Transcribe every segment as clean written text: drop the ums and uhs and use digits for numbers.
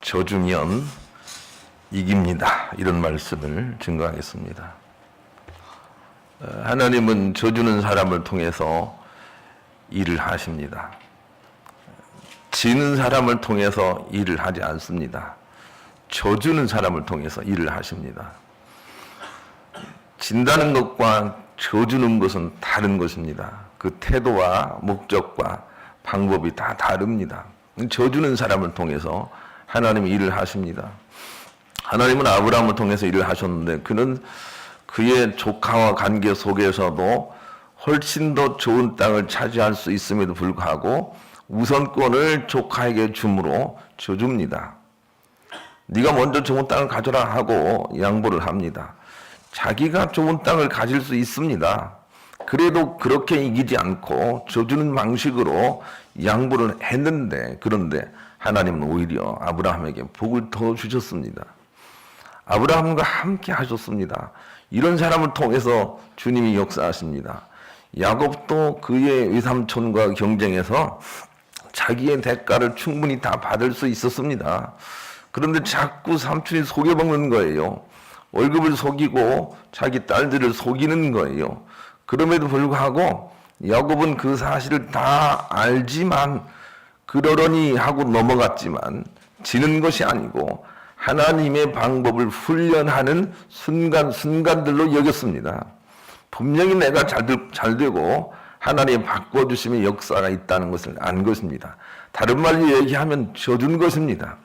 져주면 이깁니다. 이런 말씀을 증거하겠습니다. 하나님은 져주는 사람을 통해서 일을 하십니다. 지는 사람을 통해서 일을 하지 않습니다. 져주는 사람을 통해서 일을 하십니다. 진다는 것과 져주는 것은 다른 것입니다. 그 태도와 목적과 방법이 다 다릅니다. 져주는 사람을 통해서 하나님이 일을 하십니다. 하나님은 아브라함을 통해서 일을 하셨는데 그는 그의 조카와 관계 속에서도 훨씬 더 좋은 땅을 차지할 수 있음에도 불구하고 우선권을 조카에게 주므로 져줍니다. 네가 먼저 좋은 땅을 가져라 하고 양보를 합니다. 자기가 좋은 땅을 가질 수 있습니다. 그래도 그렇게 이기지 않고 져주는 방식으로 양보를 했는데, 그런데 하나님은 오히려 아브라함에게 복을 더 주셨습니다. 아브라함과 함께 하셨습니다. 이런 사람을 통해서 주님이 역사하십니다. 야곱도 그의 외삼촌과 경쟁해서 자기의 대가를 충분히 다 받을 수 있었습니다. 그런데 자꾸 삼촌이 속여먹는 거예요. 월급을 속이고 자기 딸들을 속이는 거예요. 그럼에도 불구하고 야곱은 그 사실을 다 알지만 그러려니 하고 넘어갔지만 지는 것이 아니고 하나님의 방법을 훈련하는 순간들로 여겼습니다. 분명히 내가 잘 되고 하나님이 바꿔주심의 역사가 있다는 것을 안 것입니다. 다른 말로 얘기하면 져준 것입니다.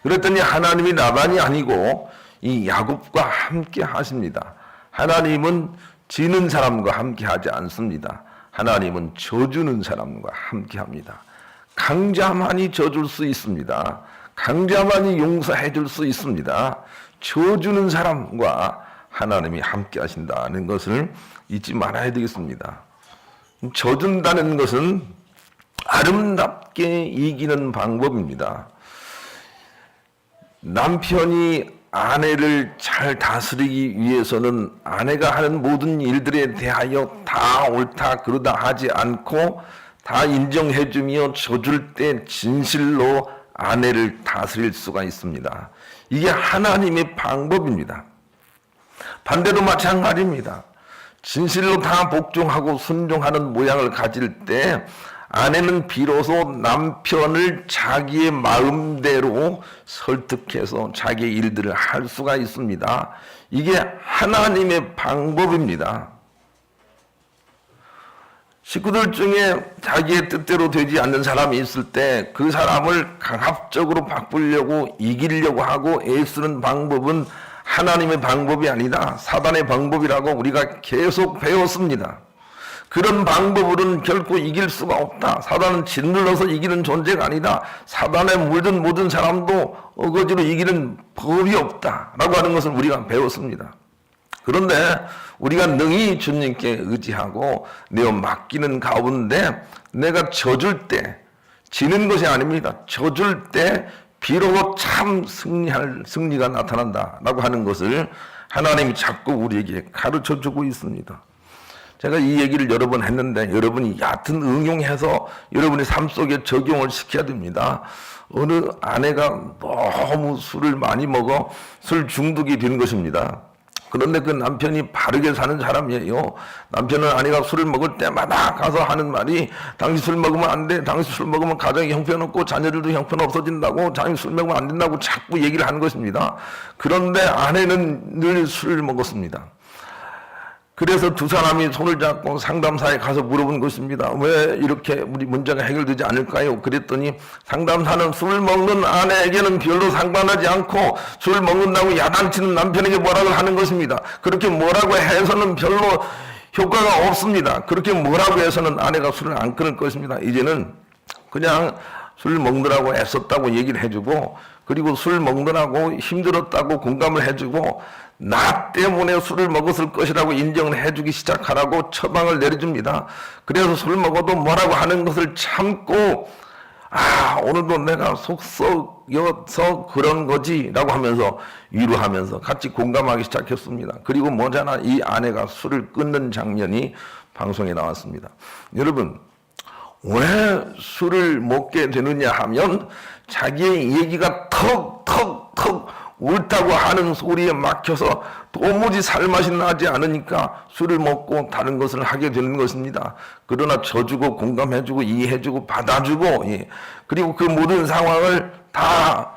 그랬더니 하나님이 나반이 아니고 이 야곱과 함께 하십니다. 하나님은 지는 사람과 함께 하지 않습니다. 하나님은 져주는 사람과 함께 합니다. 강자만이 져줄 수 있습니다. 강자만이 용서해 줄 수 있습니다. 져주는 사람과 하나님이 함께 하신다는 것을 잊지 말아야 되겠습니다. 져준다는 것은 아름답게 이기는 방법입니다. 남편이 아내를 잘 다스리기 위해서는 아내가 하는 모든 일들에 대하여 다 옳다 그러다 하지 않고 다 인정해주며 져줄 때 진실로 아내를 다스릴 수가 있습니다. 이게 하나님의 방법입니다. 반대로 마찬가지입니다. 진실로 다 복종하고 순종하는 모양을 가질 때 아내는 비로소 남편을 자기의 마음대로 설득해서 자기의 일들을 할 수가 있습니다. 이게 하나님의 방법입니다. 식구들 중에 자기의 뜻대로 되지 않는 사람이 있을 때 그 사람을 강압적으로 바꾸려고 이기려고 하고 애쓰는 방법은 하나님의 방법이 아니다. 사단의 방법이라고 우리가 계속 배웠습니다. 그런 방법으로는 결코 이길 수가 없다. 사단은 짓눌러서 이기는 존재가 아니다. 사단에 물든 모든 사람도 어거지로 이기는 법이 없다라고 하는 것을 우리가 배웠습니다. 그런데 우리가 능히 주님께 의지하고 내어 맡기는 가운데 내가 져줄 때 지는 것이 아닙니다. 져줄 때 비로소 참 승리가 나타난다라고 하는 것을 하나님이 자꾸 우리에게 가르쳐주고 있습니다. 제가 이 얘기를 여러 번 했는데 여러분이 얕은 응용해서 여러분의 삶 속에 적용을 시켜야 됩니다. 어느 아내가 너무 술을 많이 먹어 술 중독이 된 것입니다. 그런데 그 남편이 바르게 사는 사람이에요. 남편은 아내가 술을 먹을 때마다 가서 하는 말이 당신 술 먹으면 안 돼. 당신 술 먹으면 가정에 형편없고 자녀들도 형편 없어진다고. 당신 술 먹으면 안 된다고 자꾸 얘기를 하는 것입니다. 그런데 아내는 늘 술을 먹었습니다. 그래서 두 사람이 손을 잡고 상담사에 가서 물어본 것입니다. 왜 이렇게 우리 문제가 해결되지 않을까요? 그랬더니 상담사는 술 먹는 아내에게는 별로 상관하지 않고 술 먹는다고 야단치는 남편에게 뭐라고 하는 것입니다. 그렇게 뭐라고 해서는 별로 효과가 없습니다. 그렇게 뭐라고 해서는 아내가 술을 안 끊을 것입니다. 이제는 그냥 술 먹느라고 애썼다고 얘기를 해주고 그리고 술 먹느라고 힘들었다고 공감을 해주고 나 때문에 술을 먹었을 것이라고 인정을 해주기 시작하라고 처방을 내려줍니다. 그래서 술 먹어도 뭐라고 하는 것을 참고 오늘도 내가 속 썩여서 그런 거지 라고 하면서 위로하면서 같이 공감하기 시작했습니다. 그리고 머지않아 이 아내가 술을 끊는 장면이 방송에 나왔습니다. 여러분 왜 술을 먹게 되느냐 하면 자기의 얘기가 턱턱턱 옳다고 하는 소리에 막혀서 도무지 살맛이 나지 않으니까 술을 먹고 다른 것을 하게 되는 것입니다. 그러나 져주고 공감해주고 이해해주고 받아주고, 예. 그리고 그 모든 상황을 다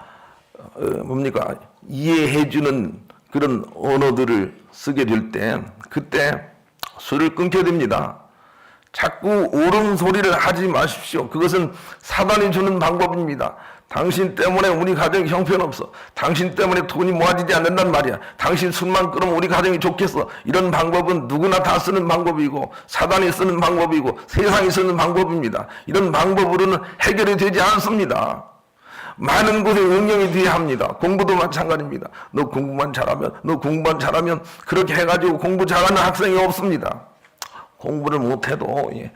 이해해주는 그런 언어들을 쓰게 될 때 그때 술을 끊게 됩니다. 자꾸 옳은 소리를 하지 마십시오. 그것은 사단이 주는 방법입니다. 당신 때문에 우리 가정이 형편없어. 당신 때문에 돈이 모아지지 않는단 말이야. 당신 술만 끊으면 우리 가정이 좋겠어. 이런 방법은 누구나 다 쓰는 방법이고 사단이 쓰는 방법이고 세상이 쓰는 방법입니다. 이런 방법으로는 해결이 되지 않습니다. 많은 곳에 응용이 돼야 합니다. 공부도 마찬가지입니다. 너 공부만 잘하면 그렇게 해가지고 공부 잘하는 학생이 없습니다. 공부를 못해도, 예.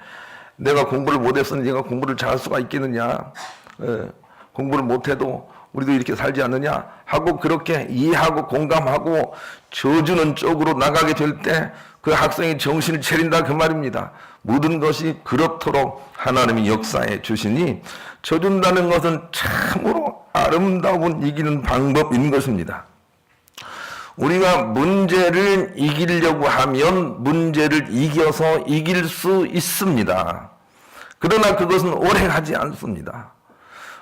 내가 공부를 못했으니 네가 공부를 잘할 수가 있겠느냐. 예. 공부를 못해도 우리도 이렇게 살지 않느냐 하고 그렇게 이해하고 공감하고 져주는 쪽으로 나가게 될 때 그 학생이 정신을 차린다 그 말입니다. 모든 것이 그렇도록 하나님이 역사해 주시니 져준다는 것은 참으로 아름다운 이기는 방법인 것입니다. 우리가 문제를 이기려고 하면 문제를 이겨서 이길 수 있습니다. 그러나 그것은 오래 가지 않습니다.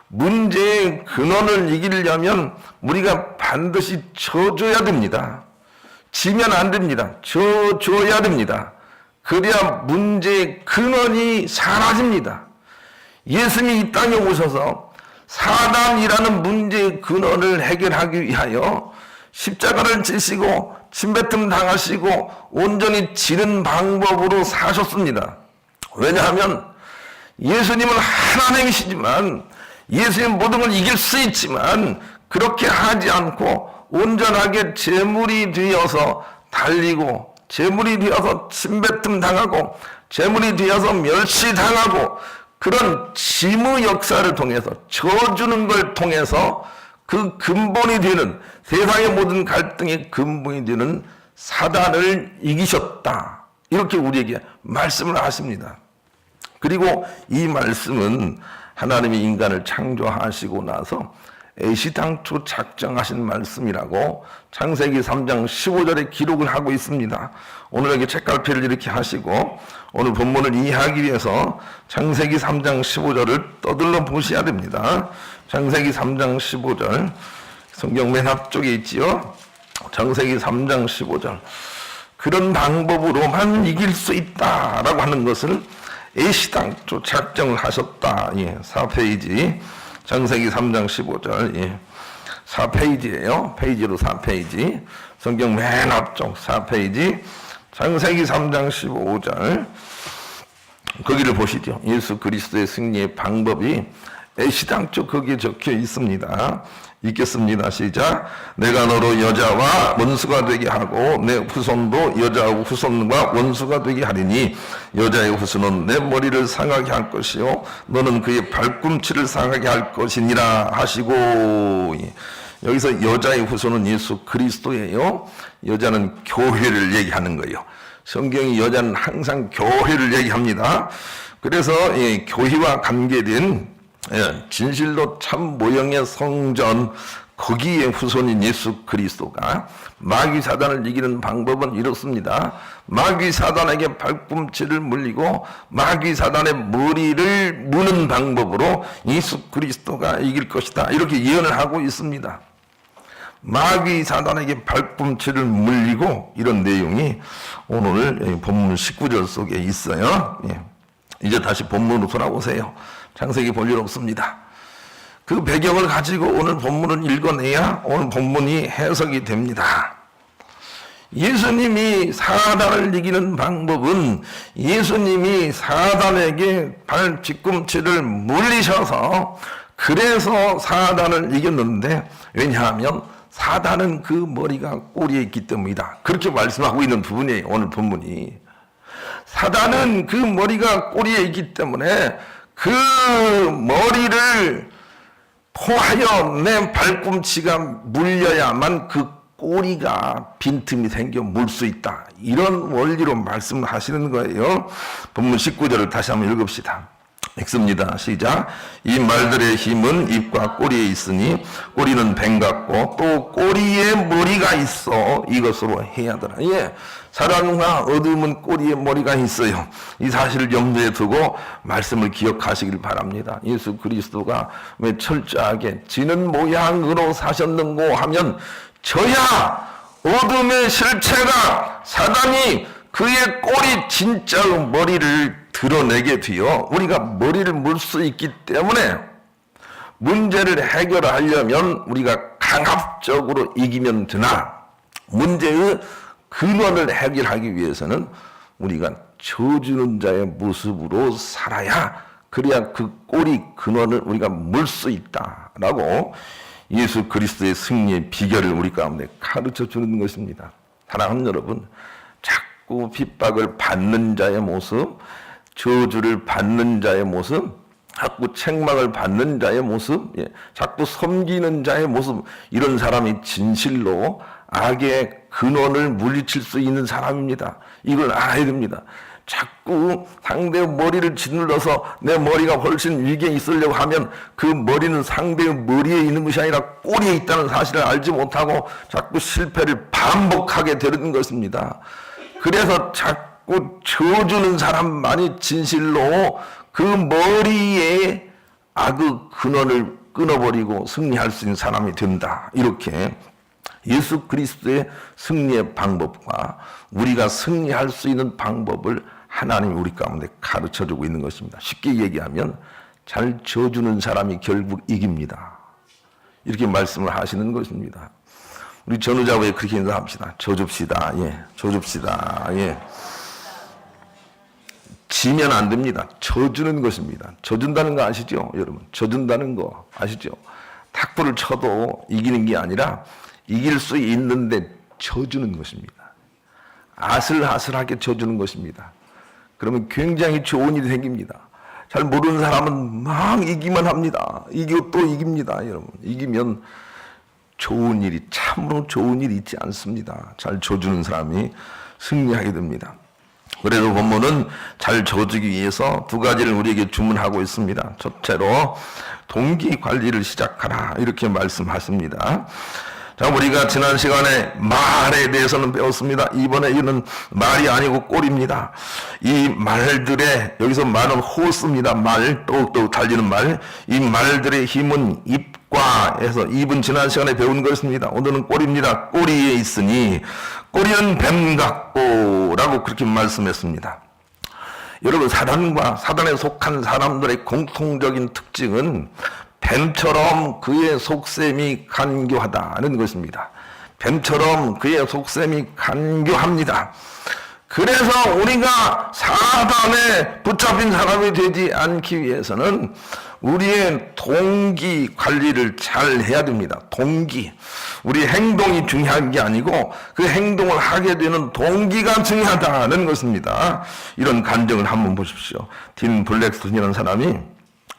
문제의 근원을 이기려면 우리가 반드시 져줘야 됩니다. 지면 안 됩니다. 져줘야 됩니다. 그래야 문제의 근원이 사라집니다. 예수님이 이 땅에 오셔서 사단이라는 문제의 근원을 해결하기 위하여 십자가를 지시고 침뱉음 당하시고 온전히 지는 방법으로 사셨습니다. 왜냐하면 예수님은 하나님이시지만 예수님 모든 걸 이길 수 있지만 그렇게 하지 않고 온전하게 제물이 되어서 달리고 제물이 되어서 침뱉음 당하고 제물이 되어서 멸시당하고 그런 짐의 역사를 통해서 져주는 걸 통해서 그 근본이 되는 세상의 모든 갈등의 근본이 되는 사단을 이기셨다. 이렇게 우리에게 말씀을 하십니다. 그리고 이 말씀은 하나님이 인간을 창조하시고 나서 애시당초 작정하신 말씀이라고 창세기 3장 15절에 기록을 하고 있습니다. 오늘 여기 책갈피를 이렇게 하시고 오늘 본문을 이해하기 위해서 창세기 3장 15절을 떠들러 보셔야 됩니다. 창세기 3장 15절 성경 맨 앞쪽에 있지요. 창세기 3장 15절 그런 방법으로만 이길 수 있다라고 하는 것을 애시당초 작정을 하셨다. 예, 4페이지 창세기 3장 15절, 예, 4페이지예요. 페이지로 4페이지. 성경 맨 앞쪽 4페이지. 창세기 3장 15절. 거기를 보시죠. 예수 그리스도의 승리의 방법이 애시당초 거기에 적혀 있습니다. 읽겠습니다. 시작. 내가 너로 여자와 원수가 되게 하고 내 후손도 여자와 후손과 원수가 되게 하리니 여자의 후손은 내 머리를 상하게 할 것이요 너는 그의 발꿈치를 상하게 할 것이니라 하시고. 여기서 여자의 후손은 예수 그리스도예요. 여자는 교회를 얘기하는 거예요. 성경이 여자는 항상 교회를 얘기합니다. 그래서 교회와 관계된 진실로 참 모형의 성전 거기에 후손인 예수 그리스도가 마귀 사단을 이기는 방법은 이렇습니다. 마귀 사단에게 발꿈치를 물리고 마귀 사단의 머리를 무는 방법으로 예수 그리스도가 이길 것이다. 이렇게 예언을 하고 있습니다. 마귀 사단에게 발꿈치를 물리고 이런 내용이 오늘 본문 19절 속에 있어요. 이제 다시 본문으로 돌아오세요. 창세기 볼 일 없습니다. 그 배경을 가지고 오늘 본문을 읽어내야 오늘 본문이 해석이 됩니다. 예수님이 사단을 이기는 방법은 예수님이 사단에게 발 뒤꿈치를 물리셔서 그래서 사단을 이겼는데 왜냐하면 사단은 그 머리가 꼬리에 있기 때문이다. 그렇게 말씀하고 있는 부분이에요. 오늘 본문이. 사단은 그 머리가 꼬리에 있기 때문에 그 머리를 통하여 내 발꿈치가 물려야만 그 꼬리가 빈틈이 생겨 물 수 있다. 이런 원리로 말씀을 하시는 거예요. 본문 19절을 다시 한번 읽읍시다. 읽습니다. 시작. 이 말들의 힘은 입과 꼬리에 있으니 꼬리는 뱀 같고 또 꼬리에 머리가 있어 이것으로 해야더라. 예, 사랑과 어둠은 꼬리에 머리가 있어요. 이 사실을 염두에 두고 말씀을 기억하시길 바랍니다. 예수 그리스도가 왜 철저하게 지는 모양으로 사셨는고 하면 저야 어둠의 실체가 사단이 그의 꼬리 진짜의 머리를 드러내게 되어 우리가 머리를 물 수 있기 때문에 문제를 해결하려면 우리가 강압적으로 이기면 되나 문제의 근원을 해결하기 위해서는 우리가 저주는 자의 모습으로 살아야 그래야 그 꼬리 근원을 우리가 물 수 있다라고 예수 그리스도의 승리의 비결을 우리 가운데 가르쳐 주는 것입니다. 사랑하는 여러분, 자꾸 핍박을 받는 자의 모습, 저주를 받는 자의 모습, 자꾸 책망을 받는 자의 모습, 자꾸 섬기는 자의 모습, 이런 사람이 진실로 악의 근원을 물리칠 수 있는 사람입니다. 이걸 알아야 됩니다. 자꾸 상대의 머리를 짓눌러서 내 머리가 훨씬 위기에 있으려고 하면 그 머리는 상대의 머리에 있는 것이 아니라 꼬리에 있다는 사실을 알지 못하고 자꾸 실패를 반복하게 되는 것입니다. 그래서 자꾸 저주는 사람만이 진실로 그 머리에 악의 근원을 끊어버리고 승리할 수 있는 사람이 된다. 이렇게 예수 그리스도의 승리의 방법과 우리가 승리할 수 있는 방법을 하나님이 우리 가운데 가르쳐주고 있는 것입니다. 쉽게 얘기하면 잘 져주는 사람이 결국 이깁니다. 이렇게 말씀을 하시는 것입니다. 우리 전우자고에 그렇게 인사합시다. 져줍시다. 예, 져줍시다. 예. 지면 안 됩니다. 져주는 것입니다. 져준다는 거 아시죠? 여러분, 져준다는 거 아시죠? 탁구를 쳐도 이기는 게 아니라 이길 수 있는데 져주는 것입니다. 아슬아슬하게 져주는 것입니다. 그러면 굉장히 좋은 일이 생깁니다. 잘 모르는 사람은 막 이기만 합니다. 이기고 또 이깁니다. 여러분, 이기면 좋은 일이, 참으로 좋은 일이 있지 않습니다. 잘 져주는 사람이 승리하게 됩니다. 그래서 본문은 잘 져주기 위해서 두 가지를 우리에게 주문하고 있습니다. 첫째로 동기 관리를 시작하라, 이렇게 말씀하십니다. 자, 우리가 지난 시간에 말에 대해서는 배웠습니다. 이번에 이는 말이 아니고 꼴입니다. 이 말들의, 여기서 말은 호스입니다. 말, 또욱또욱 달리는 말. 이 말들의 힘은 입과 해서, 입은 지난 시간에 배운 것입니다. 오늘은 꼴입니다. 꼬리에 있으니 꼬리는 뱀 같고 라고 그렇게 말씀했습니다. 여러분, 사단과 사단에 속한 사람들의 공통적인 특징은 뱀처럼 그의 속셈이 간교하다는 것입니다. 뱀처럼 그의 속셈이 간교합니다. 그래서 우리가 사단에 붙잡힌 사람이 되지 않기 위해서는 우리의 동기 관리를 잘 해야 됩니다. 동기. 우리 행동이 중요한 게 아니고 그 행동을 하게 되는 동기가 중요하다는 것입니다. 이런 간증을 한번 보십시오. 딘 블랙스톤이라는 사람이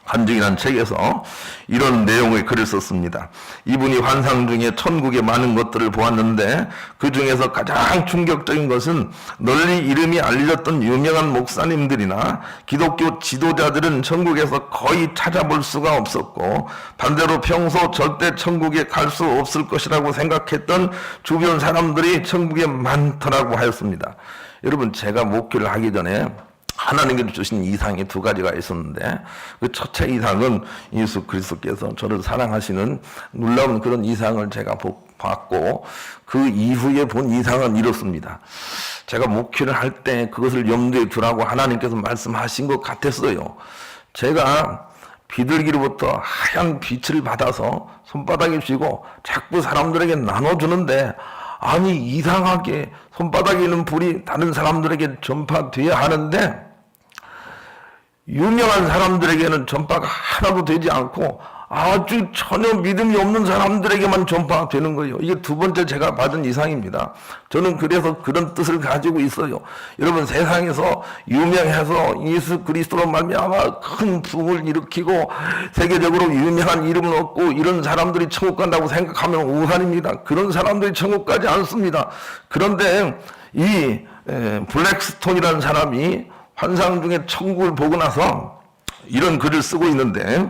간증이라는 책에서 이런 내용의 글을 썼습니다. 이분이 환상 중에 천국의 많은 것들을 보았는데 그 중에서 가장 충격적인 것은 널리 이름이 알려졌던 유명한 목사님들이나 기독교 지도자들은 천국에서 거의 찾아볼 수가 없었고 반대로 평소 절대 천국에 갈 수 없을 것이라고 생각했던 주변 사람들이 천국에 많더라고 하였습니다. 여러분, 제가 목회를 하기 전에 하나님께서 주신 이상이 두 가지가 있었는데 그 첫째 이상은 예수 그리스도께서 저를 사랑하시는 놀라운 그런 이상을 제가 봤고 그 이후에 본 이상은 이렇습니다. 제가 목회를 할 때 그것을 염두에 두라고 하나님께서 말씀하신 것 같았어요. 제가 비둘기로부터 하얀 빛을 받아서 손바닥에 쥐고 자꾸 사람들에게 나눠주는데 아니 이상하게 손바닥에 있는 불이 다른 사람들에게 전파돼야 하는데 유명한 사람들에게는 전파가 하나도 되지 않고 아주 전혀 믿음이 없는 사람들에게만 전파되는 거예요. 이게 두 번째 제가 받은 이상입니다. 저는 그래서 그런 뜻을 가지고 있어요. 여러분, 세상에서 유명해서 예수 그리스도로 말미암아 큰 부흥을 일으키고 세계적으로 유명한 이름을 얻고 이런 사람들이 천국 간다고 생각하면 우한입니다. 그런 사람들이 천국 가지 않습니다. 그런데 이 블랙스톤이라는 사람이 환상 중에 천국을 보고 나서 이런 글을 쓰고 있는데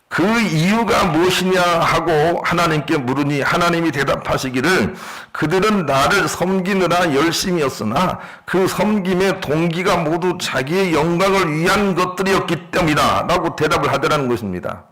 그 이유가 무엇이냐 하고 하나님께 물으니 하나님이 대답하시기를 그들은 나를 섬기느라 열심이었으나 그 섬김의 동기가 모두 자기의 영광을 위한 것들이었기 때문이다 라고 대답을 하더라는 것입니다.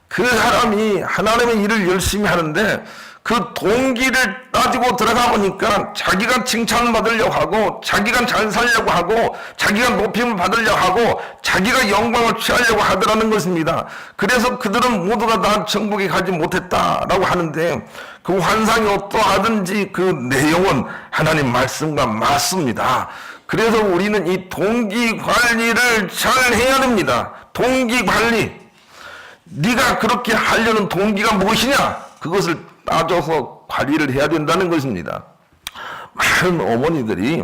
그 사람이 하나님의 일을 열심히 하는데 그 동기를 따지고 들어가 보니까 자기가 칭찬받으려고 하고 자기가 잘 살려고 하고 자기가 높임을 받으려고 하고 자기가 영광을 취하려고 하더라는 것입니다. 그래서 그들은 모두가 다 천국에 가지 못했다라고 하는데 그 환상이 어떠하든지 그 내용은 하나님 말씀과 맞습니다. 그래서 우리는 이 동기 관리를 잘 해야 됩니다. 동기 관리. 네가 그렇게 하려는 동기가 무엇이냐? 그것을 따져서 관리를 해야 된다는 것입니다. 많은 어머니들이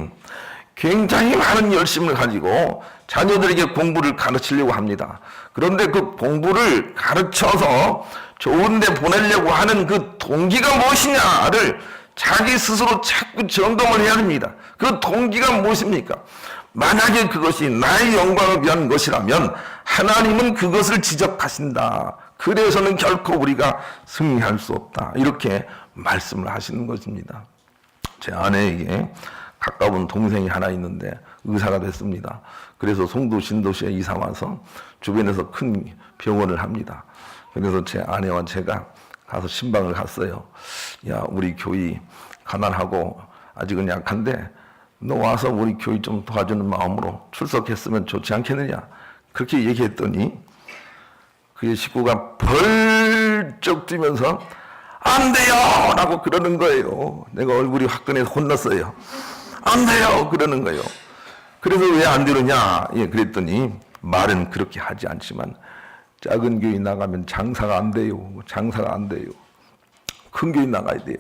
굉장히 많은 열심을 가지고 자녀들에게 공부를 가르치려고 합니다. 그런데 그 공부를 가르쳐서 좋은 데 보내려고 하는 그 동기가 무엇이냐를 자기 스스로 자꾸 점검을 해야 됩니다. 그 동기가 무엇입니까? 만약에 그것이 나의 영광을 위한 것이라면 하나님은 그것을 지적하신다. 그래서는 결코 우리가 승리할 수 없다. 이렇게 말씀을 하시는 것입니다. 제 아내에게 가까운 동생이 하나 있는데 의사가 됐습니다. 그래서 송도 신도시에 이사 와서 주변에서 큰 병원을 합니다. 그래서 제 아내와 제가 가서 신방을 갔어요. 야, 우리 교회 가난하고 아직은 약한데 너 와서 우리 교회 좀 도와주는 마음으로 출석했으면 좋지 않겠느냐. 그렇게 얘기했더니 그의 식구가 벌쩍 뛰면서 안 돼요! 라고 그러는 거예요. 내가 얼굴이 화끈해서 혼났어요. 안 돼요! 그러는 거예요. 그래서 왜 안 되느냐? 예, 그랬더니 말은 그렇게 하지 않지만 작은 교회 나가면 장사가 안 돼요. 장사가 안 돼요. 큰 교회 나가야 돼요.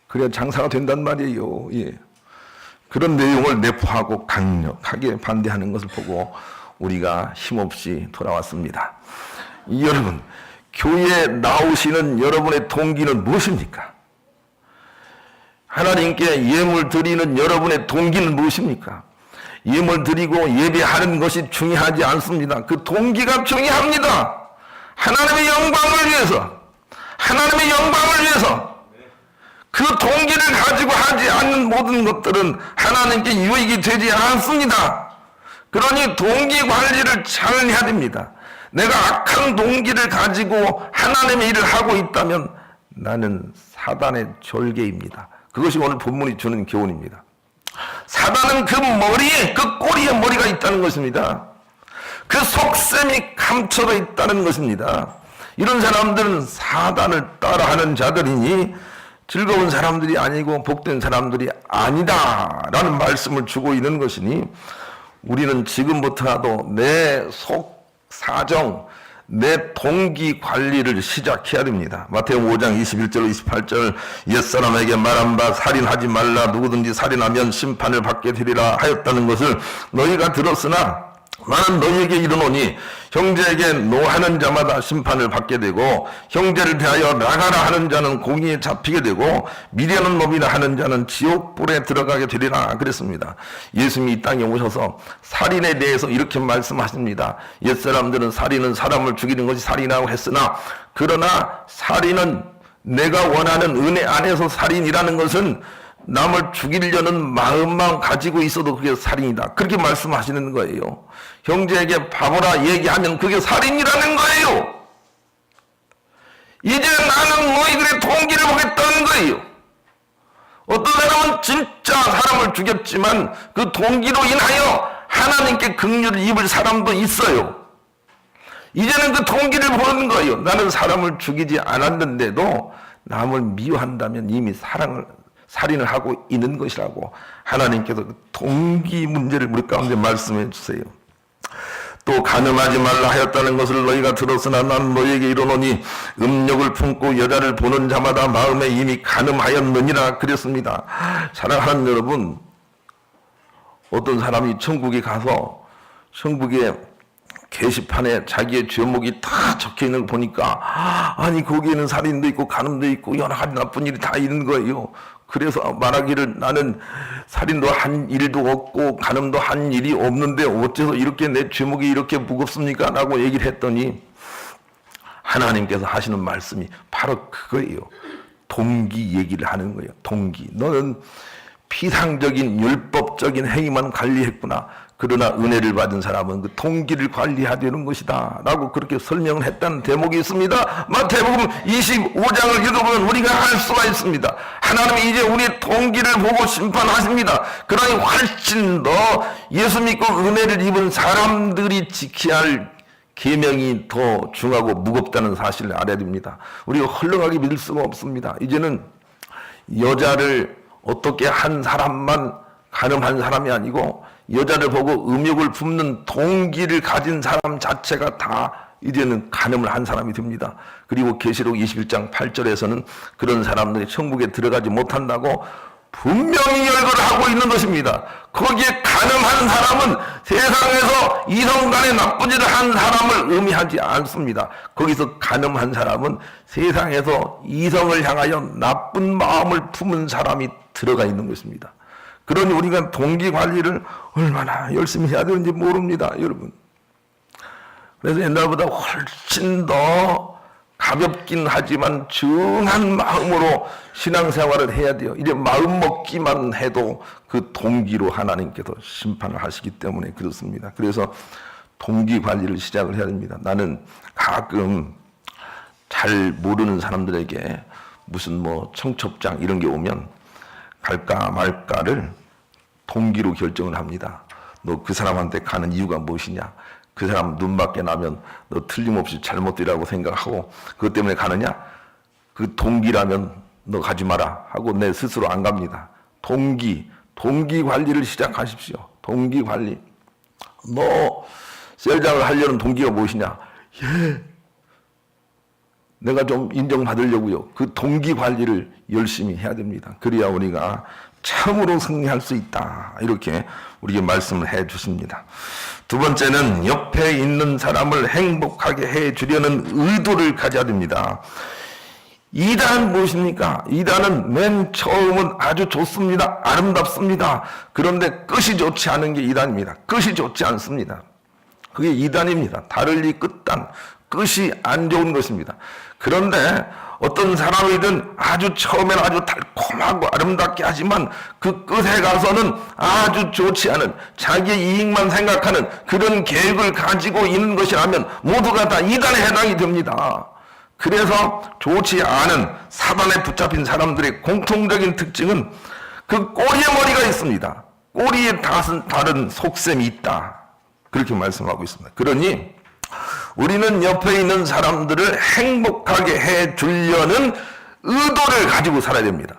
그래야 장사가 된단 말이에요. 예. 그런 내용을 내포하고 강력하게 반대하는 것을 보고 우리가 힘없이 돌아왔습니다. 여러분, 교회에 나오시는 여러분의 동기는 무엇입니까? 하나님께 예물 드리는 여러분의 동기는 무엇입니까? 예물 드리고 예배하는 것이 중요하지 않습니다. 그 동기가 중요합니다. 하나님의 영광을 위해서, 하나님의 영광을 위해서 그 동기를 가지고 하지 않는 모든 것들은 하나님께 유익이 되지 않습니다. 그러니 동기 관리를 잘 해야 됩니다. 내가 악한 동기를 가지고 하나님의 일을 하고 있다면 나는 사단의 졸개입니다. 그것이 오늘 본문이 주는 교훈입니다. 사단은 그 머리에, 그 꼬리에 머리가 있다는 것입니다. 그 속셈이 감춰져 있다는 것입니다. 이런 사람들은 사단을 따라하는 자들이니 즐거운 사람들이 아니고 복된 사람들이 아니다라는 말씀을 주고 있는 것이니 우리는 지금부터라도 내 속 사정, 내 동기 관리를 시작해야 됩니다. 마태복음 5장 21절 28절 옛사람에게 말한 바 살인하지 말라 누구든지 살인하면 심판을 받게 되리라 하였다는 것을 너희가 들었으나 나는 너희에게 이르노니 형제에게 노하는 자마다 심판을 받게 되고 형제를 대하여 나가라 하는 자는 공의에 잡히게 되고 미련한 놈이라 하는 자는 지옥불에 들어가게 되리라 그랬습니다. 예수님이 이 땅에 오셔서 살인에 대해서 이렇게 말씀하십니다. 옛사람들은 살인은 사람을 죽이는 것이 살인이라고 했으나 그러나 살인은 내가 원하는 은혜 안에서 살인이라는 것은 남을 죽이려는 마음만 가지고 있어도 그게 살인이다. 그렇게 말씀하시는 거예요. 형제에게 바보라 얘기하면 그게 살인이라는 거예요. 이제 나는 너희들의 동기를 보겠다는 거예요. 어떤 사람은 진짜 사람을 죽였지만 그 동기로 인하여 하나님께 긍휼을 입을 사람도 있어요. 이제는 그 동기를 보는 거예요. 나는 사람을 죽이지 않았는데도 남을 미워한다면 이미 살인을 하고 있는 것이라고 하나님께서 그 동기 문제를 우리 가운데 말씀해 주세요. 또 간음하지 말라 하였다는 것을 너희가 들었으나 난 너희에게 이르노니 음욕을 품고 여자를 보는 자마다 마음에 이미 간음하였느니라 그랬습니다. 사랑하는 여러분, 어떤 사람이 천국에 가서 천국에 게시판에 자기의 죄목이 다 적혀있는 걸 보니까 아니 거기에는 살인도 있고 간음도 있고 여러 가지 나쁜 일이 다 있는 거예요. 그래서 말하기를 나는 살인도 한 일도 없고 간음도 한 일이 없는데 어째서 이렇게 내 죄목이 이렇게 무겁습니까? 라고 얘기를 했더니 하나님께서 하시는 말씀이 바로 그거예요. 동기 얘기를 하는 거예요. 동기. 너는 피상적인 율법적인 행위만 관리했구나. 그러나 은혜를 받은 사람은 그 동기를 관리해야 되는 것이다 라고 그렇게 설명을 했다는 대목이 있습니다. 마태복음 25장을 읽어보면 우리가 알 수가 있습니다. 하나님이 이제 우리의 동기를 보고 심판하십니다. 그러니 훨씬 더 예수 믿고 은혜를 입은 사람들이 지켜야 할 계명이 더 중하고 무겁다는 사실을 알아야 됩니다. 우리가 헐렁하게 믿을 수가 없습니다. 이제는 여자를 어떻게 한 사람만 간음한 사람이 아니고 여자를 보고 음욕을 품는 동기를 가진 사람 자체가 다 이제는 간음을 한 사람이 됩니다. 그리고 계시록 21장 8절에서는 그런 사람들이 천국에 들어가지 못한다고 분명히 열거를 하고 있는 것입니다. 거기에 간음한 사람은 세상에서 이성 간에 나쁜 일을 한 사람을 의미하지 않습니다. 거기서 간음한 사람은 세상에서 이성을 향하여 나쁜 마음을 품은 사람이 들어가 있는 것입니다. 그러니 우리가 동기 관리를 얼마나 열심히 해야 되는지 모릅니다, 여러분. 그래서 옛날보다 훨씬 더 가볍긴 하지만 정한 마음으로 신앙생활을 해야 돼요. 이제 마음 먹기만 해도 그 동기로 하나님께서 심판을 하시기 때문에 그렇습니다. 그래서 동기 관리를 시작을 해야 됩니다. 나는 가끔 잘 모르는 사람들에게 무슨 뭐 청첩장 이런 게 오면 갈까 말까를 동기로 결정을 합니다. 너 그 사람한테 가는 이유가 무엇이냐? 그 사람 눈 밖에 나면 너 틀림없이 잘못이라고 생각하고 그것 때문에 가느냐? 그 동기라면 너 가지 마라 하고 내 스스로 안 갑니다. 동기 관리를 시작하십시오. 동기 관리. 너 셀장을 하려는 동기가 무엇이냐? 내가 좀 인정받으려고요. 그 동기 관리를 열심히 해야 됩니다. 그래야 우리가 참으로 승리할 수 있다. 이렇게 우리에게 말씀을 해 주십니다. 두 번째는 옆에 있는 사람을 행복하게 해 주려는 의도를 가져야 됩니다. 이단은 무엇입니까? 이단은 맨 처음은 아주 좋습니다. 아름답습니다. 그런데 끝이 좋지 않은 게 이단입니다. 끝이 좋지 않습니다. 그게 이단입니다. 다를리 끝단. 끝이 안 좋은 것입니다. 그런데 어떤 사람이든 아주 처음에는 아주 달콤하고 아름답게 하지만 그 끝에 가서는 아주 좋지 않은 자기의 이익만 생각하는 그런 계획을 가지고 있는 것이라면 모두가 다 이단에 해당이 됩니다. 그래서 좋지 않은 사단에 붙잡힌 사람들의 공통적인 특징은 그 꼬리에 머리가 있습니다. 꼬리에 다른 속셈이 있다. 그렇게 말씀하고 있습니다. 그러니 우리는 옆에 있는 사람들을 행복하게 해 주려는 의도를 가지고 살아야 됩니다.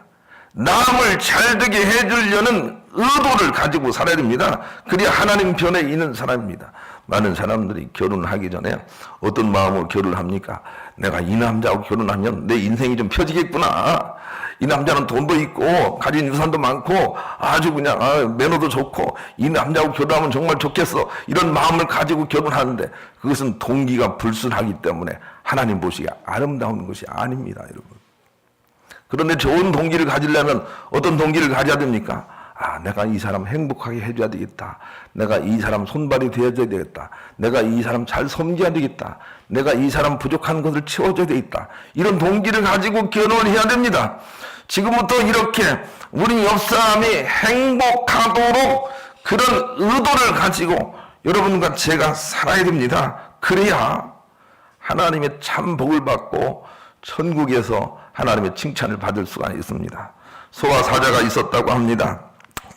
남을 잘되게 해 주려는 의도를 가지고 살아야 됩니다. 그래야 하나님 편에 있는 사람입니다. 많은 사람들이 결혼하기 전에 어떤 마음으로 결혼을 합니까? 내가 이 남자하고 결혼하면 내 인생이 좀 펴지겠구나. 이 남자는 돈도 있고 가진 유산도 많고 아주 그냥 매너도 좋고 이 남자하고 결혼하면 정말 좋겠어. 이런 마음을 가지고 결혼하는데 그것은 동기가 불순하기 때문에 하나님 보시기에 아름다운 것이 아닙니다, 여러분. 그런데 좋은 동기를 가지려면 어떤 동기를 가져야 됩니까? 내가 이 사람 행복하게 해줘야 되겠다. 내가 이 사람 손발이 되어줘야 되겠다. 내가 이 사람 잘 섬겨야 되겠다. 내가 이 사람 부족한 것을 채워줘야 되겠다. 이런 동기를 가지고 결혼을 해야 됩니다. 지금부터 이렇게 우리 옆 사람이 행복하도록 그런 의도를 가지고 여러분과 제가 살아야 됩니다. 그래야 하나님의 참 복을 받고 천국에서 하나님의 칭찬을 받을 수가 있습니다. 소와 사자가 있었다고 합니다.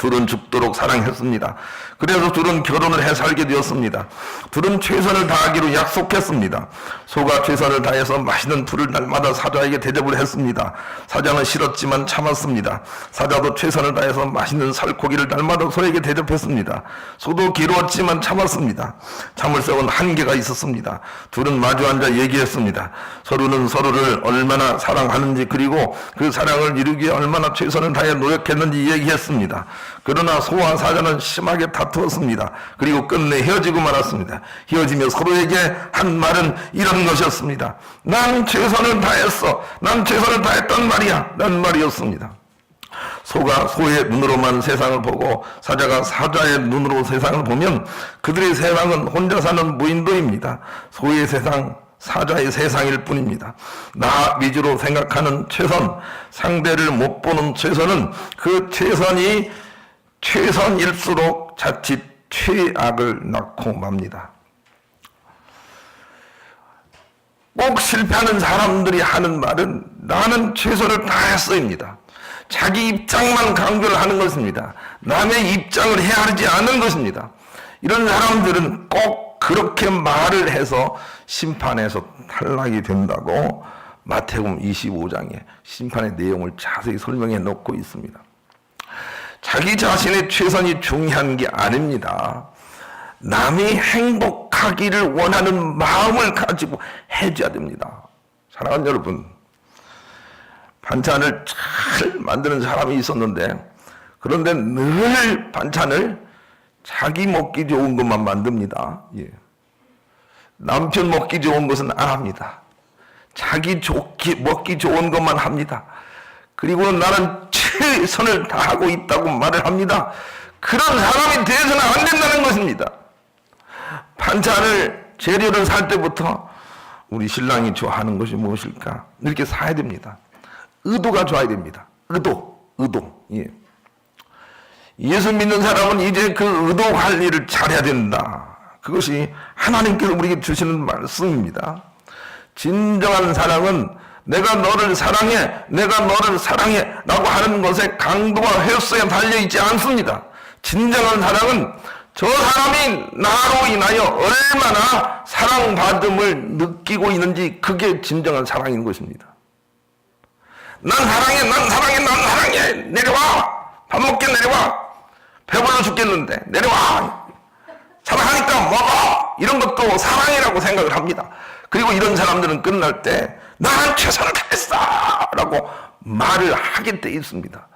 둘은 죽도록 사랑했습니다. 그래서 둘은 결혼을 해 살게 되었습니다. 둘은 최선을 다하기로 약속했습니다. 소가 최선을 다해서 맛있는 풀을 날마다 사자에게 대접을 했습니다. 사자는 싫었지만 참았습니다. 사자도 최선을 다해서 맛있는 살코기를 날마다 소에게 대접했습니다. 소도 괴로웠지만 참았습니다. 참을성은 한계가 있었습니다. 둘은 마주 앉아 얘기했습니다. 서로는 서로를 얼마나 사랑하는지 그리고 그 사랑을 이루기 위해 얼마나 최선을 다해 노력했는지 얘기했습니다. 그러나 소와 사자는 심하게 다투었습니다. 그리고 끝내 헤어지고 말았습니다. 헤어지며 서로에게 한 말은 이런 것이었습니다. 난 최선을 다했어. 난 최선을 다했단 말이야. 라는 말이었습니다. 소가 소의 눈으로만 세상을 보고 사자가 사자의 눈으로 세상을 보면 그들의 세상은 혼자 사는 무인도입니다. 소의 세상, 사자의 세상일 뿐입니다. 나 위주로 생각하는 최선, 상대를 못 보는 최선은 그 최선이 최선일수록 자칫 최악을 낳고 맙니다. 꼭 실패하는 사람들이 하는 말은 나는 최선을 다했어입니다. 자기 입장만 강조를 하는 것입니다. 남의 입장을 헤아리지 않는 것입니다. 이런 사람들은 꼭 그렇게 말을 해서 심판에서 탈락이 된다고 마태복음 25장에 심판의 내용을 자세히 설명해 놓고 있습니다. 자기 자신의 최선이 중요한 게 아닙니다. 남이 행복하기를 원하는 마음을 가지고 해줘야 됩니다. 사랑하는 여러분, 반찬을 잘 만드는 사람이 있었는데 그런데 늘 반찬을 자기 먹기 좋은 것만 만듭니다. 예. 남편 먹기 좋은 것은 안 합니다. 자기 먹기 좋은 것만 합니다. 그리고 나는 최선을 다하고 있다고 말을 합니다. 그런 사람이 되어서는 안 된다는 것입니다. 반찬을, 재료를 살 때부터 우리 신랑이 좋아하는 것이 무엇일까? 이렇게 사야 됩니다. 의도가 좋아야 됩니다. 의도. 예. 예수 믿는 사람은 이제 그 의도 관리를 잘해야 된다. 그것이 하나님께서 우리에게 주시는 말씀입니다. 진정한 사랑은 내가 너를 사랑해 라고 하는 것에 강도와 횟수에 달려있지 않습니다. 진정한 사랑은 저 사람이 나로 인하여 얼마나 사랑받음을 느끼고 있는지 그게 진정한 사랑인 것입니다. 난 사랑해 내려와, 밥 먹게 내려와, 배불러 죽겠는데 내려와, 사랑하니까 먹어, 이런 것도 사랑이라고 생각을 합니다. 그리고 이런 사람들은 끝날 때 나는 최선을 다했어 라고 말을 하게 돼 있습니다.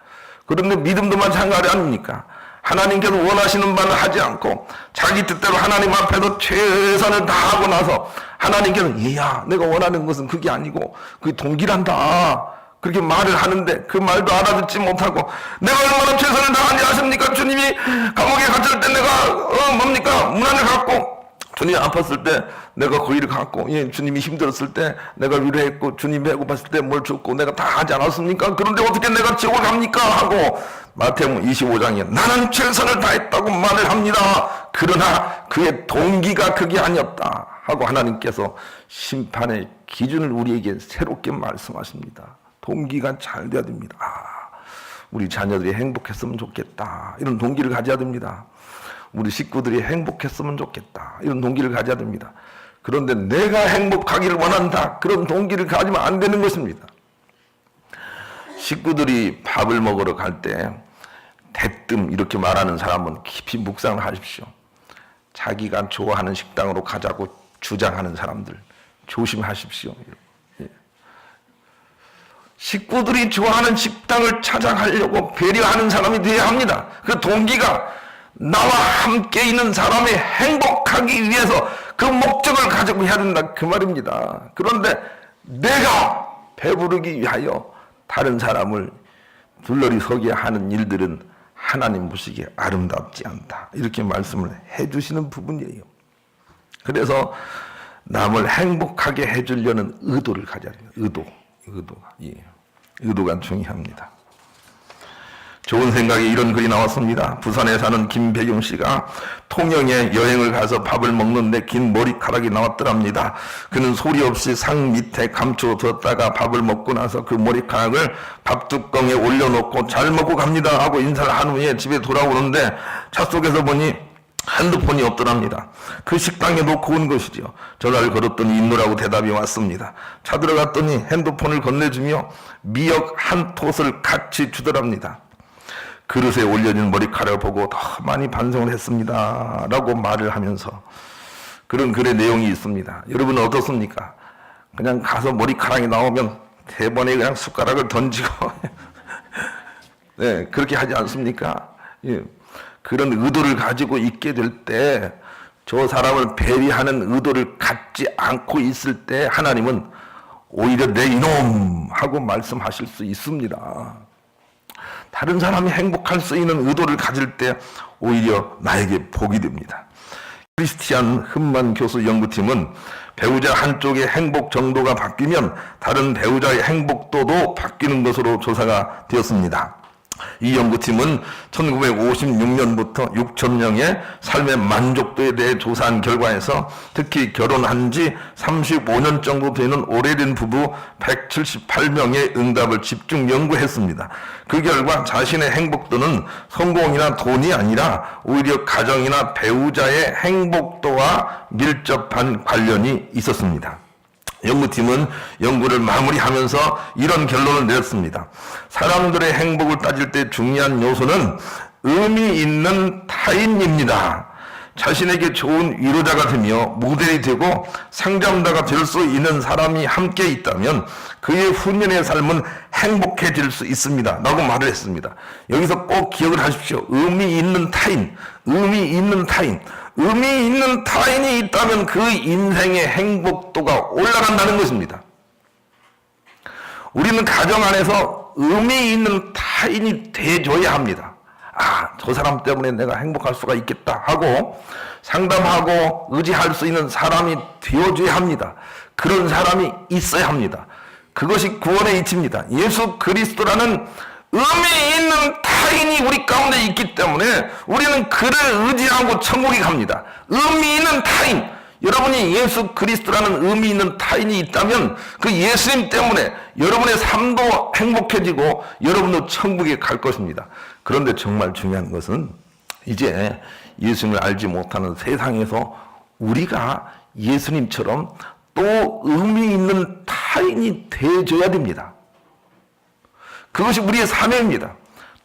그런데 믿음도 마찬가지 아닙니까? 하나님께서 원하시는 바는 하지 않고 자기 뜻대로 하나님 앞에서 최선을 다하고 나서 하나님께서는 야, 내가 원하는 것은 그게 아니고 그게 동기란다, 그렇게 말을 하는데 그 말도 알아듣지 못하고 내가 얼마나 최선을 다하는지 아십니까? 주님이 감옥에 갇힐 때 내가 뭡니까? 문안을 갖고 주님이 아팠을 때 내가 거기를 갔고, 예, 주님이 힘들었을 때 내가 위로했고, 주님이 배고팠을 때 뭘 줬고, 내가 다 하지 않았습니까? 그런데 어떻게 내가 지옥을 갑니까? 하고 마태복음 25장에 나는 최선을 다했다고 말을 합니다. 그러나 그의 동기가 그게 아니었다 하고 하나님께서 심판의 기준을 우리에게 새롭게 말씀하십니다. 동기가 잘 돼야 됩니다. 우리 자녀들이 행복했으면 좋겠다, 이런 동기를 가져야 됩니다. 우리 식구들이 행복했으면 좋겠다, 이런 동기를 가져야 됩니다. 그런데 내가 행복하기를 원한다, 그런 동기를 가지면 안 되는 것입니다. 식구들이 밥을 먹으러 갈 때 대뜸 이렇게 말하는 사람은 깊이 묵상을 하십시오. 자기가 좋아하는 식당으로 가자고 주장하는 사람들 조심하십시오. 식구들이 좋아하는 식당을 찾아가려고 배려하는 사람이 되어야 합니다. 그 동기가 나와 함께 있는 사람이 행복하기 위해서 그 목적을 가지고 해야 된다, 그 말입니다. 그런데 내가 배부르기 위하여 다른 사람을 둘러리 서게 하는 일들은 하나님 보시기에 아름답지 않다, 이렇게 말씀을 해주시는 부분이에요. 그래서 남을 행복하게 해주려는 의도를 가져야 됩니다. 의도가 중요합니다. 좋은 생각에 이런 글이 나왔습니다. 부산에 사는 김배경 씨가 통영에 여행을 가서 밥을 먹는데 긴 머리카락이 나왔더랍니다. 그는 소리 없이 상 밑에 감춰뒀다가 밥을 먹고 나서 그 머리카락을 밥뚜껑에 올려놓고 잘 먹고 갑니다 하고 인사를 한 후에 집에 돌아오는데 차 속에서 보니 핸드폰이 없더랍니다. 그 식당에 놓고 온 것이죠. 전화를 걸었더니 있노라고 대답이 왔습니다. 차 들어갔더니 핸드폰을 건네주며 미역 한 톳을 같이 주더랍니다. 그릇에 올려진 머리카락을 보고 더 많이 반성을 했습니다 라고 말을 하면서 그런 글의 내용이 있습니다. 여러분은 어떻습니까? 그냥 가서 머리카락이 나오면 대번에 그냥 숟가락을 던지고 네, 그렇게 하지 않습니까? 예. 그런 의도를 가지고 있게 될 때, 저 사람을 배려하는 의도를 갖지 않고 있을 때 하나님은 오히려 내 이놈 하고 말씀하실 수 있습니다. 다른 사람이 행복할 수 있는 의도를 가질 때 오히려 나에게 복이 됩니다. 크리스티안 흠만 교수 연구팀은 배우자 한쪽의 행복 정도가 바뀌면 다른 배우자의 행복도도 바뀌는 것으로 조사가 되었습니다. 이 연구팀은 1956년부터 6,000명의 삶의 만족도에 대해 조사한 결과에서 특히 결혼한 지 35년 정도 되는 오래된 부부 178명의 응답을 집중 연구했습니다. 그 결과 자신의 행복도는 성공이나 돈이 아니라 오히려 가정이나 배우자의 행복도와 밀접한 관련이 있었습니다. 연구팀은 연구를 마무리하면서 이런 결론을 내렸습니다. 사람들의 행복을 따질 때 중요한 요소는 의미 있는 타인입니다. 자신에게 좋은 위로자가 되며 모델이 되고 상담자가 될 수 있는 사람이 함께 있다면 그의 후년의 삶은 행복해질 수 있습니다. 라고 말을 했습니다. 여기서 꼭 기억을 하십시오. 의미 있는 타인, 의미 있는 타인. 의미 있는 타인이 있다면 그 인생의 행복도가 올라간다는 것입니다. 우리는 가정 안에서 의미 있는 타인이 돼줘야 합니다. 아, 저 사람 때문에 내가 행복할 수가 있겠다 하고 상담하고 의지할 수 있는 사람이 되어줘야 합니다. 그런 사람이 있어야 합니다. 그것이 구원의 이치입니다. 예수 그리스도라는 의미 있는 타인이 우리 가운데 있기 때문에 우리는 그를 의지하고 천국에 갑니다. 의미 있는 타인. 여러분이 예수 그리스도라는 의미 있는 타인이 있다면 그 예수님 때문에 여러분의 삶도 행복해지고 여러분도 천국에 갈 것입니다. 그런데 정말 중요한 것은 이제 예수님을 알지 못하는 세상에서 우리가 예수님처럼 또 의미 있는 타인이 되어줘야 됩니다. 그것이 우리의 사명입니다.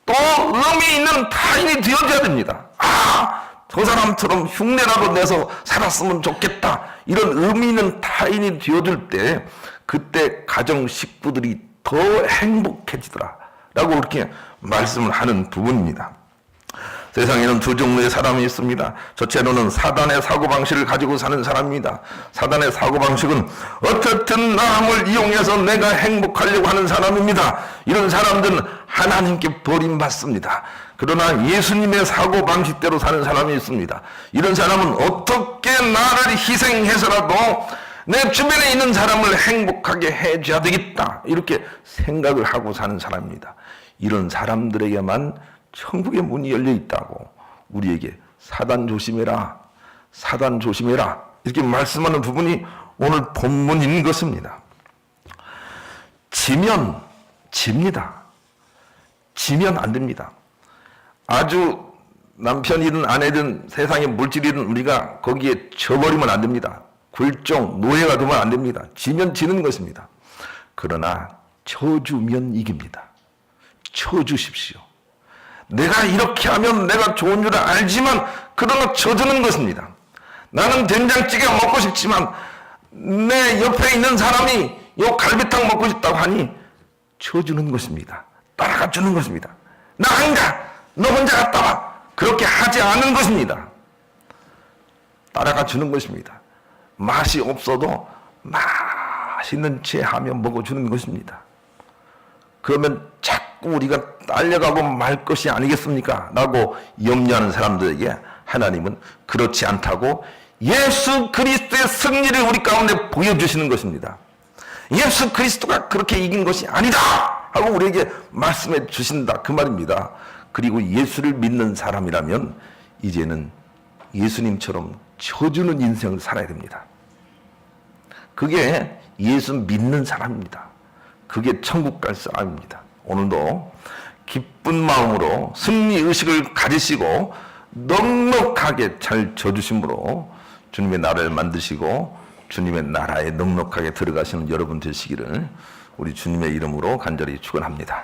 또 의미 있는 타인이 되어줘야 됩니다. 아, 저 사람처럼 흉내라도 내서 살았으면 좋겠다. 이런 의미 있는 타인이 되어줄 때 그때 가정 식구들이 더 행복해지더라. 라고 이렇게 말씀을 하는 부분입니다. 세상에는 두 종류의 사람이 있습니다. 첫째로는 사단의 사고방식을 가지고 사는 사람입니다. 사단의 사고방식은 어떻든 남을 이용해서 내가 행복하려고 하는 사람입니다. 이런 사람들은 하나님께 버림받습니다. 그러나 예수님의 사고방식대로 사는 사람이 있습니다. 이런 사람은 어떻게 나를 희생해서라도 내 주변에 있는 사람을 행복하게 해줘야 되겠다. 이렇게 생각을 하고 사는 사람입니다. 이런 사람들에게만 천국의 문이 열려 있다고 우리에게 사단 조심해라, 사단 조심해라 이렇게 말씀하는 부분이 오늘 본문인 것입니다. 지면 집니다. 지면 안 됩니다. 아주 남편이든 아내든 세상의 물질이든 우리가 거기에 져버리면 안 됩니다. 굴종, 노예가 되면 안 됩니다. 지면 지는 것입니다. 그러나 쳐주면 이깁니다. 쳐주십시오. 내가 이렇게 하면 내가 좋은 줄 알지만 그러나 쳐주는 것입니다. 나는 된장찌개 먹고 싶지만 내 옆에 있는 사람이 요 갈비탕 먹고 싶다고 하니 쳐주는 것입니다. 따라가 주는 것입니다. 나 안 가! 너 혼자 갔다 와! 그렇게 하지 않은 것입니다. 따라가 주는 것입니다. 맛이 없어도 맛있는 채 하며 먹어주는 것입니다. 그러면 자꾸 우리가 딸려가고 말 것이 아니겠습니까? 라고 염려하는 사람들에게 하나님은 그렇지 않다고 예수 그리스도의 승리를 우리 가운데 보여주시는 것입니다. 예수 그리스도가 그렇게 이긴 것이 아니다! 하고 우리에게 말씀해 주신다. 그 말입니다. 그리고 예수를 믿는 사람이라면 이제는 예수님처럼 쳐주는 인생을 살아야 됩니다. 그게 예수 믿는 사람입니다. 그게 천국 갈 사람입니다. 오늘도 기쁜 마음으로 승리의식을 가지시고 넉넉하게 잘 져주심으로 주님의 나라를 만드시고 주님의 나라에 넉넉하게 들어가시는 여러분 되시기를 우리 주님의 이름으로 간절히 축원합니다.